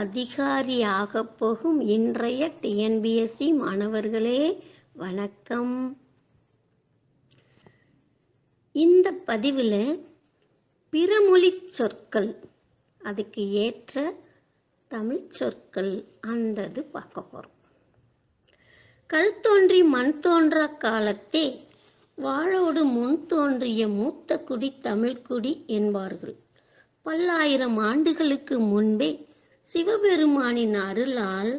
அதிகாரியாக போகும் இன்றைய டிஎன்பிஎஸ்சி மாணவர்களே வணக்கம். இந்த பதிவில் பிறமொழி சொற்கள், அதுக்கு ஏற்ற தமிழ் சொற்கள் அந்தது பார்க்க போகிறோம். கல் தோன்றி மண் தோன்றா காலத்தே வாழோடு முன் தோன்றிய மூத்த குடி தமிழ்குடி என்பார்கள். பல்லாயிரம் ஆண்டுகளுக்கு முன்பே சிவபெருமானின் அருளால்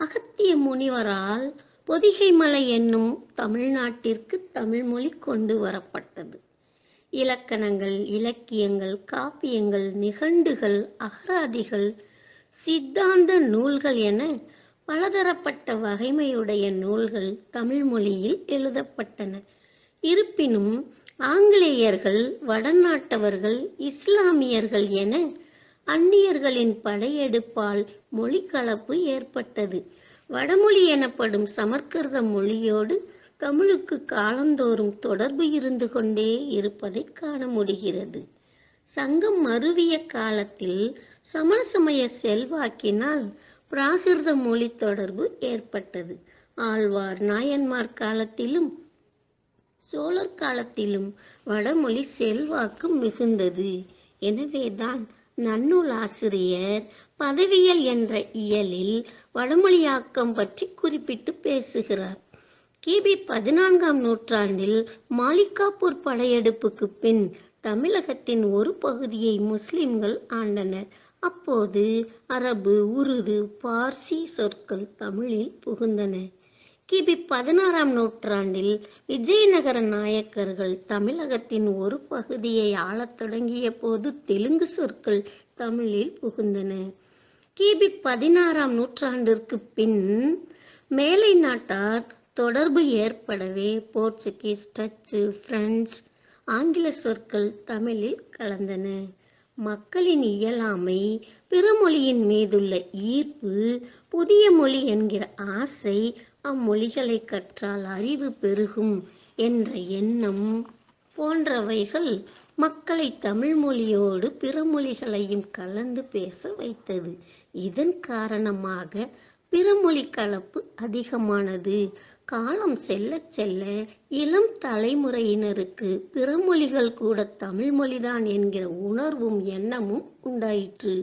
அகத்திய முனிவரால் பொதிகை மலை என்னும் தமிழ்நாட்டிற்கு தமிழ்மொழி கொண்டு வரப்பட்டது. இலக்கணங்கள், இலக்கியங்கள், காப்பியங்கள், நிகண்டுகள், அகராதிகள், சித்தாந்த நூல்கள் என பலதரப்பட்ட வகைமையுடைய நூல்கள் தமிழ் மொழியில் எழுதப்பட்டன. இருப்பினும் ஆங்கிலேயர்கள், வடநாட்டவர்கள், இஸ்லாமியர்கள் என அந்நியர்களின் படையெடுப்பால் மொழி கலப்பு ஏற்பட்டது. வடமொழி எனப்படும் சமஸ்கிருத மொழியோடு தமிழுக்கு காலந்தோறும் தொடர்பு இருந்து கொண்டே இருப்பதை காண முடிகிறது. சங்கம் மருவிய காலத்தில் சமண சமய செல்வாக்கினால் பிராகிருத மொழி தொடர்பு ஏற்பட்டது. ஆழ்வார் நாயன்மார் காலத்திலும் சோழர் காலத்திலும் வடமொழி செல்வாக்கு மிகுந்தது. எனவேதான் நன்னூல் ஆசிரியர் பதவியல் என்ற இயலில் வடமொழியாக்கம் பற்றி குறிப்பிட்டு பேசுகிறார். கிபி 14ஆம் நூற்றாண்டில் மாலிகாப்பூர் படையெடுப்புக்கு பின் தமிழகத்தின் ஒரு பகுதியை முஸ்லிம்கள் ஆண்டனர். அப்போது அரபு, உருது, பார்சி சொற்கள் தமிழில் புகுந்தன. கிபி 16ஆம் நூற்றாண்டில் விஜயநகர நாயக்கர்கள் தமிழகத்தின் ஒரு பகுதியை ஆளத் தொடங்கிய போது தெலுங்கு சொற்கள் தமிழில் புகுந்தன. கிபி 16ஆம் நூற்றாண்டிற்கு பின் மேலை நாட்டார் தொடர்பு ஏற்படவே போர்ச்சுகீஸ், டச்சு, பிரெஞ்சு, ஆங்கில சொற்கள் தமிழில் கலந்தன. மக்களின் இயலாமை, பிறமொழியின் மீதுள்ள ஈர்ப்பு, புதிய மொழி என்கிற ஆசை, அம்மொழிகளை கற்றால் அறிவு பெருகும் என்ற எண்ணம் போன்றவைகள் மக்களை தமிழ் மொழியோடு பிற மொழிகளையும் கலந்து பேச வைத்தது. இதன் காரணமாக பிறமொழி கலப்பு அதிகமானது. காலம் செல்ல செல்ல இளம் தலைமுறையினருக்கு பிறமொழிகள் கூட தமிழ் மொழிதான் என்கிற உணர்வும் எண்ணமும் உண்டாயிற்று.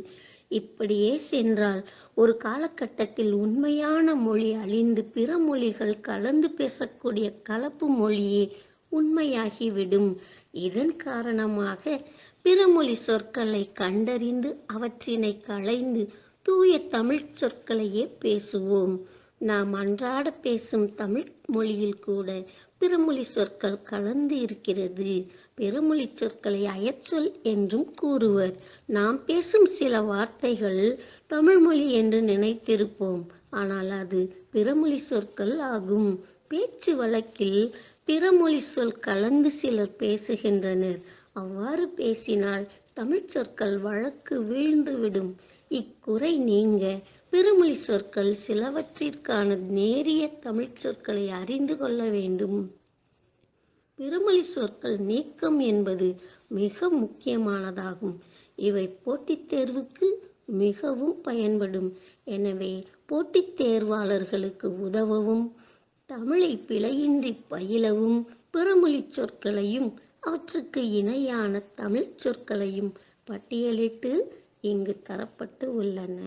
இப்படியே சென்றால் ஒரு காலகட்டத்தில் உண்மையான மொழி அழிந்து பிற மொழிகள் கலந்து பேசக்கூடிய கலப்பு மொழியே உண்மையாகிவிடும். இதன் காரணமாக பிறமொழி சொற்களை கண்டறிந்து அவற்றினை களைந்து தூய தமிழ் சொற்களையே பேசுவோம். நாம் அன்றாட பேசும் தமிழ் மொழியில் கூட பிறமொழி சொற்கள் கலந்து இருக்கிறது. பிறமொழி சொற்களை அயற்சொல் என்றும் கூறுவர். நாம் பேசும் சில வார்த்தைகள் தமிழ் மொழி என்று நினைத்திருப்போம். ஆனால் அது பிறமொழி சொற்கள் ஆகும். பேச்சு வழக்கில் பிறமொழி சொல் கலந்து சிலர் பேசுகின்றனர். அவ்வாறு பேசினால் தமிழ் சொற்கள் வழக்கு வீழ்ந்துவிடும். இக்குறை நீங்க பிறமொழி சொற்கள் சிலவற்றிற்கான நேரிய தமிழ் சொற்களை அறிந்து கொள்ள வேண்டும். பிறமொழி சொற்கள் நீக்கம் என்பது மிக முக்கியமானதாகும். இவை போட்டித் தேர்வுக்கு மிகவும் பயன்படும். எனவே போட்டித் தேர்வாளர்களுக்கு உதவவும் தமிழை பிழையின்றி பயிலவும் பிறமொழி சொற்களையும் அவற்றுக்கு இணையான தமிழ் சொற்களையும் பட்டியலிட்டு இங்கு தரப்பட்டு உள்ளன.